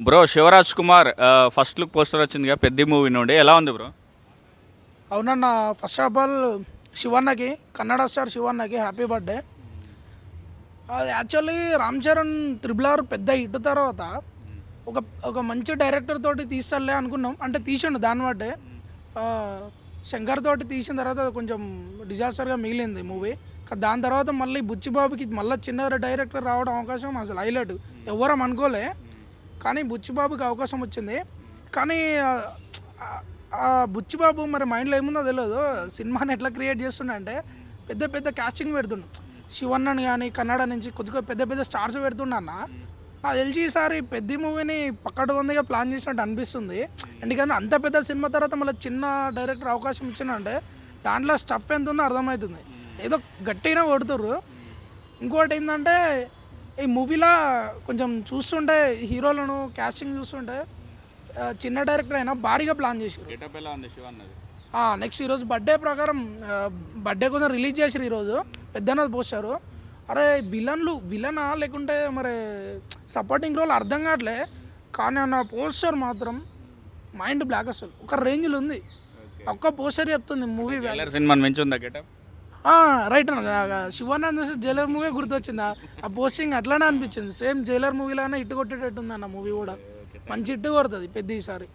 Bro 'Shivaraj Kumar' first look poster వచ్చిందిగా 'Peddi' movie నుండి ఎలా ఉంది బ్రో? అవునన్న. ఫస్ట్ ఆఫ్ ఆల్ శివన్నకి, కన్నడ స్టార్ శివన్నకి హ్యాపీ బర్త్డే. అది యాక్చువల్లీ రామ్ చరణ్ త్రిబుల్ పెద్ద హిట్ తర్వాత ఒక ఒక మంచి డైరెక్టర్ తోటి తీస్తాలే అనుకున్నాం. అంటే తీసిండు దాన్ని బట్టే. ఆ, శంకర్ తోటి తీసిన తర్వాత కొంచెం డిజాస్టర్గా మిగిలింది మూవీ. దాని తర్వాత మళ్ళీ బుచ్చిబాబుకి మళ్ళీ చిన్న డైరెక్టర్ రావడం అవకాశం అసలు హైలైట్. ఎవరం అనుకోలే, కానీ బుచ్చిబాబుకి అవకాశం వచ్చింది. కానీ బుచ్చిబాబు మరి మైండ్లో ఏముందో తెలియదు. సినిమాని ఎట్లా క్రియేట్ చేస్తుండే అంటే పెద్ద పెద్ద కాస్టింగ్ పెడుతుండు. శివన్నని కానీ కన్నడ నుంచి కొద్దిగా పెద్ద పెద్ద స్టార్స్ పెడుతుండ అన్న. నాకు తెలిసి ఈసారి పెద్ద మూవీని పక్కడబందిగా ప్లాన్ చేసినట్టు అనిపిస్తుంది. ఎందుకంటే అంత పెద్ద సినిమా తర్వాత మళ్ళీ చిన్న డైరెక్టర్ అవకాశం ఇచ్చిందంటే దాంట్లో స్టఫ్ ఎంత ఉందో అర్థమవుతుంది. ఏదో గట్టిగా కొడుతుర్రు. ఇంకోటి ఏంటంటే ఈ మూవీలో కొంచెం చూస్తుంటే హీరోలను కాస్టింగ్ చూస్తుంటే చిన్న డైరెక్టర్ అయినా భారీగా ప్లాన్ చేసారు. గెటప్ ఎలా ఉంది శివ అన్నది? నెక్స్ట్ ఈరోజు బర్త్డే ప్రకారం బర్త్డే కోసం రిలీజ్ చేసారు. ఈరోజు పెద్దన్నది పోస్తారు. అరే విలనా లేకుంటే మరి సపోర్టింగ్ రోల్ అర్థం కావట్లే. కానీ నా పోస్టర్ మాత్రం మైండ్ బ్లాక్. అసలు ఒక రేంజ్లో ఉంది. ఒక్క పోస్టర్ చెప్తుంది మూవీ జైలర్ సినిమాని మించి ఉందా గెటప్? రైట్ అన్న. శివన్న చూసి జైలర్ మూవీ గుర్తొచ్చింది. ఆ పోస్టింగ్ అట్లానే అనిపించింది. సేమ్ జైలర్ మూవీలోనే ఇట్టు కొట్టేటట్టుంది అన్న. మూవీ కూడా మంచి ఇట్టు కొడుతుంది పెద్ద ఈసారి.